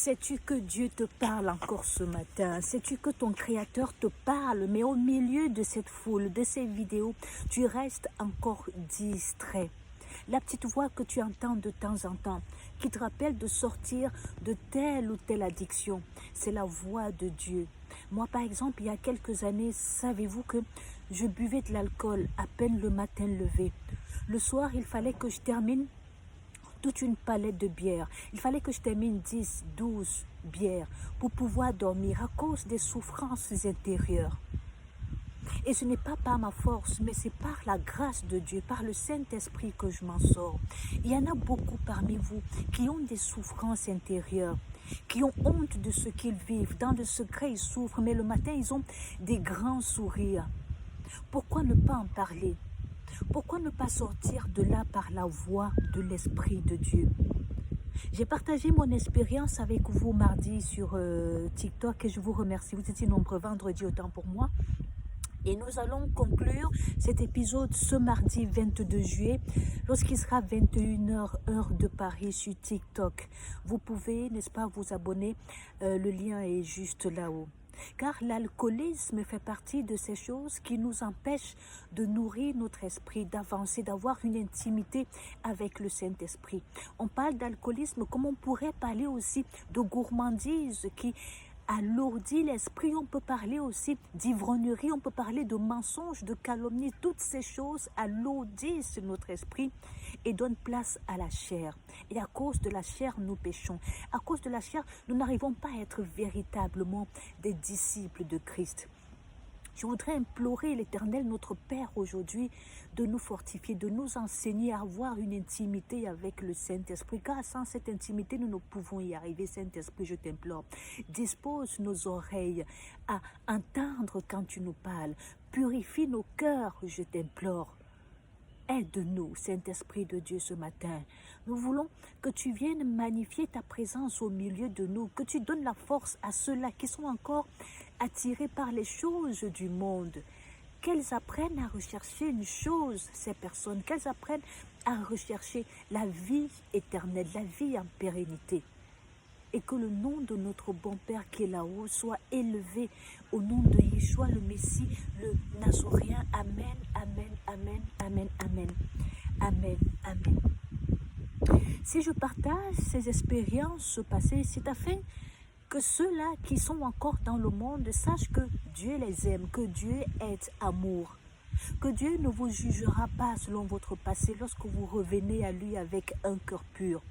Sais-tu que Dieu te parle encore ce matin? Sais-tu que ton Créateur te parle, mais au milieu de cette foule, de ces vidéos, tu restes encore distrait? La petite voix que tu entends de temps en temps, qui te rappelle de sortir de telle ou telle addiction, c'est la voix de Dieu. Moi, par exemple, il y a quelques années, savez-vous que je buvais de l'alcool à peine le matin levé. Le soir, il fallait que je termine toute une palette de bières. Il fallait que je termine 10, 12 bières pour pouvoir dormir à cause des souffrances intérieures. Et ce n'est pas par ma force, mais c'est par la grâce de Dieu, par le Saint-Esprit que je m'en sors. Il y en a beaucoup parmi vous qui ont des souffrances intérieures, qui ont honte de ce qu'ils vivent. Dans le secret, ils souffrent, mais le matin, ils ont des grands sourires. Pourquoi ne pas en parler? Pourquoi ne pas sortir de là par la voix de l'Esprit de Dieu? J'ai partagé mon expérience avec vous mardi sur TikTok et je vous remercie. Vous étiez nombreux vendredi autant pour moi. Et nous allons conclure cet épisode ce mardi 22 juillet, lorsqu'il sera 21h heure de Paris sur TikTok. Vous pouvez, n'est-ce pas, vous abonner. Le lien est juste là-haut. Car l'alcoolisme fait partie de ces choses qui nous empêchent de nourrir notre esprit, d'avancer, d'avoir une intimité avec le Saint-Esprit. On parle d'alcoolisme comme on pourrait parler aussi de gourmandise qui alourdit l'esprit. On peut parler aussi d'ivrognerie, on peut parler de mensonges, de calomnie. Toutes ces choses alourdissent notre esprit et donnent place à la chair. Et à cause de la chair, nous péchons. À cause de la chair, nous n'arrivons pas à être véritablement des disciples de Christ. Je voudrais implorer l'Éternel, notre Père, aujourd'hui, de nous fortifier, de nous enseigner à avoir une intimité avec le Saint-Esprit. Car sans cette intimité, nous ne pouvons y arriver. Saint-Esprit, je t'implore, dispose nos oreilles à entendre quand tu nous parles. Purifie nos cœurs, je t'implore. Aide-nous, Saint-Esprit de Dieu, ce matin. Nous voulons que tu viennes magnifier ta présence au milieu de nous, que tu donnes la force à ceux-là qui sont encore attirés par les choses du monde, qu'elles apprennent à rechercher une chose, ces personnes, qu'elles apprennent à rechercher la vie éternelle, la vie en pérennité. Et que le nom de notre bon Père qui est là-haut soit élevé au nom de Yeshua le Messie, le Nazoréen. Amen, amen, amen, amen, amen, amen, amen. Si je partage ces expériences passées, c'est afin que ceux-là qui sont encore dans le monde sachent que Dieu les aime, que Dieu est amour, que Dieu ne vous jugera pas selon votre passé lorsque vous revenez à lui avec un cœur pur.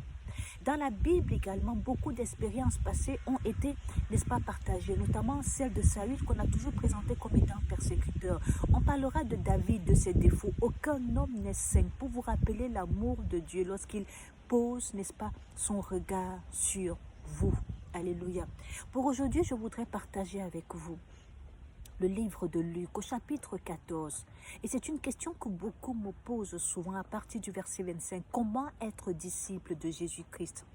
Dans la Bible également, beaucoup d'expériences passées ont été, n'est-ce pas, partagées, notamment celle de Saül qu'on a toujours présenté comme étant persécuteur. On parlera de David, de ses défauts. Aucun homme n'est saint, pour vous rappeler l'amour de Dieu lorsqu'il pose, n'est-ce pas, son regard sur vous. Alléluia. Pour aujourd'hui, je voudrais partager avec vous le livre de Luc au chapitre 14. Et c'est une question que beaucoup me posent souvent à partir du verset 25. Comment être disciple de Jésus-Christ?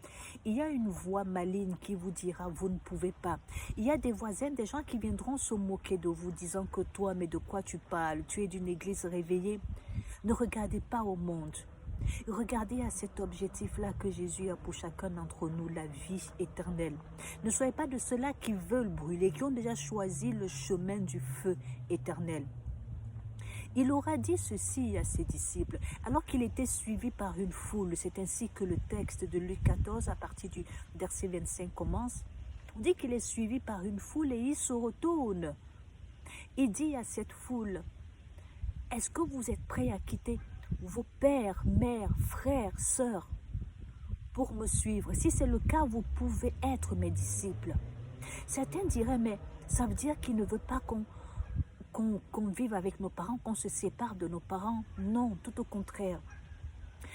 Il y a une voix maligne qui vous dira, vous ne pouvez pas. Il y a des voisins, des gens qui viendront se moquer de vous, disant que toi, mais de quoi tu parles? Tu es d'une église réveillée. Ne regardez pas au monde. Regardez à cet objectif-là que Jésus a pour chacun d'entre nous, la vie éternelle. Ne soyez pas de ceux-là qui veulent brûler, qui ont déjà choisi le chemin du feu éternel. Il aura dit ceci à ses disciples, alors qu'il était suivi par une foule. C'est ainsi que le texte de Luc 14, à partir du verset 25, commence. On dit qu'il est suivi par une foule et il se retourne. Il dit à cette foule, « Est-ce que vous êtes prêts à quitter vos pères, mères, frères, sœurs, pour me suivre? Si c'est le cas, vous pouvez être mes disciples. » Certains diraient, mais ça veut dire qu'il ne veut pas qu'on vive avec nos parents, qu'on se sépare de nos parents. Non, tout au contraire.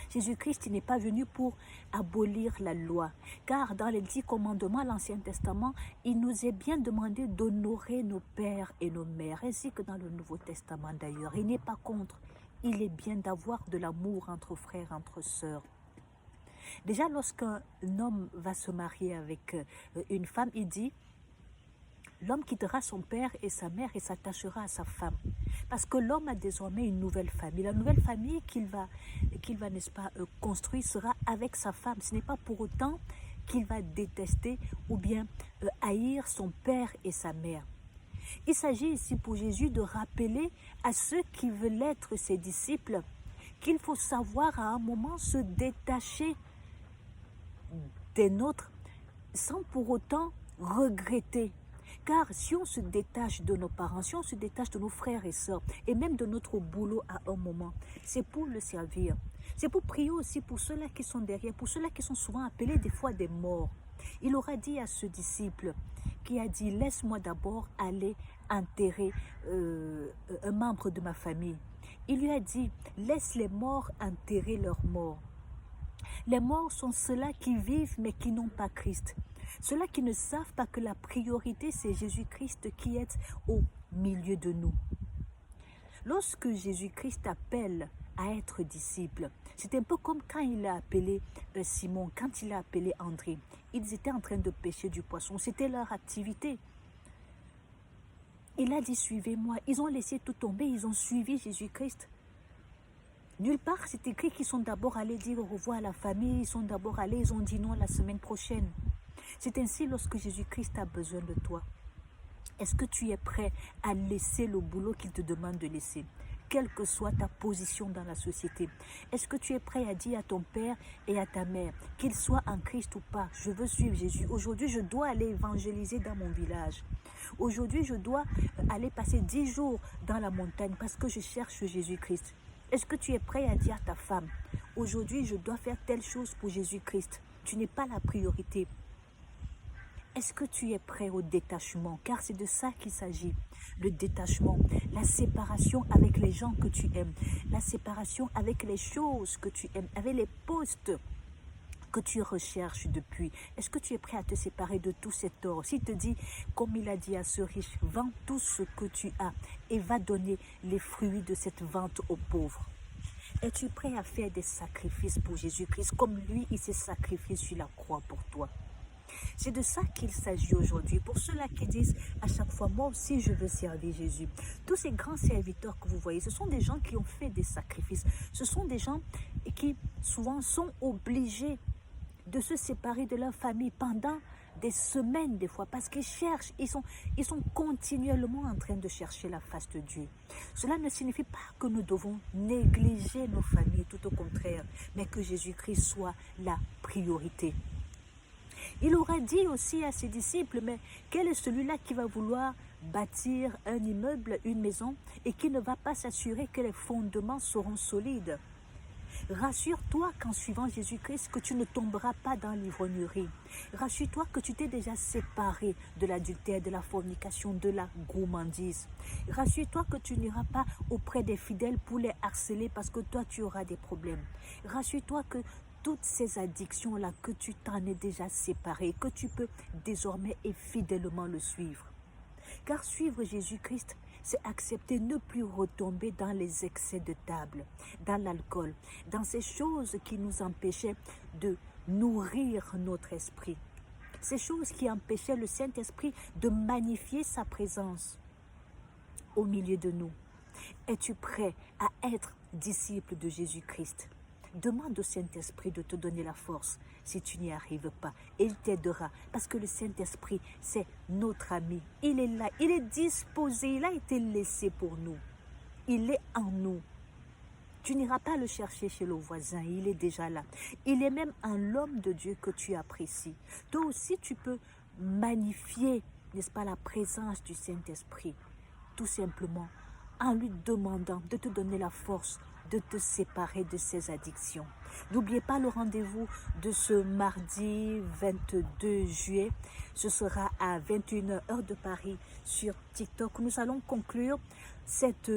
Jésus-Christ n'est pas venu pour abolir la loi, car dans les 10 commandements, l'Ancien Testament, il nous est bien demandé d'honorer nos pères et nos mères, ainsi que dans le Nouveau Testament d'ailleurs. Il n'est pas contre. Il est bien d'avoir de l'amour entre frères, entre sœurs. Déjà, lorsqu'un homme va se marier avec une femme, il dit, l'homme quittera son père et sa mère et s'attachera à sa femme. Parce que l'homme a désormais une nouvelle famille. La nouvelle famille qu'il va n'est-ce pas, construire sera avec sa femme. Ce n'est pas pour autant qu'il va détester ou bien haïr son père et sa mère. Il s'agit ici pour Jésus de rappeler à ceux qui veulent être ses disciples qu'il faut savoir à un moment se détacher des nôtres sans pour autant regretter. Car si on se détache de nos parents, si on se détache de nos frères et sœurs, et même de notre boulot à un moment, c'est pour le servir. C'est pour prier aussi pour ceux-là qui sont derrière, pour ceux-là qui sont souvent appelés des fois des morts. Il aura dit à ce disciple qui a dit « Laisse-moi d'abord aller enterrer un membre de ma famille ». Il lui a dit « Laisse les morts enterrer leurs morts ». Les morts sont ceux-là qui vivent mais qui n'ont pas Christ. Ceux-là qui ne savent pas que la priorité, c'est Jésus-Christ qui est au milieu de nous. Lorsque Jésus-Christ appelle à être disciple, c'est un peu comme quand il a appelé Simon, quand il a appelé André. Ils étaient en train de pêcher du poisson, c'était leur activité. Il a dit, suivez-moi. Ils ont laissé tout tomber, ils ont suivi Jésus-Christ. Nulle part, c'est écrit qu'ils sont d'abord allés dire au revoir à la famille, ils sont d'abord allés, ils ont dit non la semaine prochaine. C'est ainsi lorsque Jésus-Christ a besoin de toi. Est-ce que tu es prêt à laisser le boulot qu'il te demande de laisser, quelle que soit ta position dans la société? Est-ce que tu es prêt à dire à ton père et à ta mère, qu'ils soient en Christ ou pas, je veux suivre Jésus. Aujourd'hui, je dois aller évangéliser dans mon village. Aujourd'hui, je dois aller passer 10 jours dans la montagne parce que je cherche Jésus-Christ. Est-ce que tu es prêt à dire à ta femme, aujourd'hui, je dois faire telle chose pour Jésus-Christ? Tu n'es pas la priorité. Est-ce que tu es prêt au détachement? Car c'est de ça qu'il s'agit. Le détachement, la séparation avec les gens que tu aimes, la séparation avec les choses que tu aimes, avec les postes que tu recherches depuis. Est-ce que tu es prêt à te séparer de tout cet or? S'il te dit, comme il a dit à ce riche, vends tout ce que tu as et va donner les fruits de cette vente aux pauvres. Es-tu prêt à faire des sacrifices pour Jésus-Christ comme lui, il s'est sacrifié sur la croix pour toi? C'est de ça qu'il s'agit aujourd'hui. Pour ceux-là qui disent à chaque fois, moi aussi je veux servir Jésus. Tous ces grands serviteurs que vous voyez, ce sont des gens qui ont fait des sacrifices. Ce sont des gens qui souvent sont obligés de se séparer de leur famille pendant des semaines des fois, parce qu'ils cherchent, ils sont continuellement en train de chercher la face de Dieu. Cela ne signifie pas que nous devons négliger nos familles, tout au contraire, mais que Jésus-Christ soit la priorité. Il aura dit aussi à ses disciples, mais quel est celui-là qui va vouloir bâtir un immeuble, une maison, et qui ne va pas s'assurer que les fondements seront solides? Rassure-toi qu'en suivant Jésus-Christ, que tu ne tomberas pas dans l'ivrognerie. Rassure-toi que tu t'es déjà séparé de l'adultère, de la fornication, de la gourmandise. Rassure-toi que tu n'iras pas auprès des fidèles pour les harceler parce que toi, tu auras des problèmes. Rassure-toi que toutes ces addictions-là, que tu t'en es déjà séparé, que tu peux désormais et fidèlement le suivre. Car suivre Jésus-Christ, c'est accepter ne plus retomber dans les excès de table, dans l'alcool, dans ces choses qui nous empêchaient de nourrir notre esprit. Ces choses qui empêchaient le Saint-Esprit de magnifier sa présence au milieu de nous. Es-tu prêt à être disciple de Jésus-Christ? Demande au Saint-Esprit de te donner la force si tu n'y arrives pas. Et il t'aidera parce que le Saint-Esprit, c'est notre ami. Il est là, il est disposé, il a été laissé pour nous. Il est en nous. Tu n'iras pas le chercher chez le voisin, il est déjà là. Il est même en l'homme de Dieu que tu apprécies. Toi aussi, tu peux magnifier, n'est-ce pas, la présence du Saint-Esprit. Tout simplement en lui demandant de te donner la force de te séparer de ces addictions. N'oubliez pas le rendez-vous de ce mardi 22 juillet. Ce sera à 21h heure de Paris sur TikTok. Nous allons conclure cet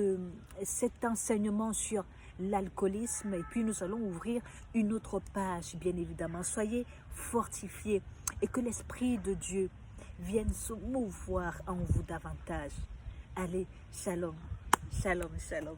enseignement sur l'alcoolisme et puis nous allons ouvrir une autre page, bien évidemment. Soyez fortifiés et que l'Esprit de Dieu vienne se mouvoir en vous davantage. Allez, shalom, shalom, shalom.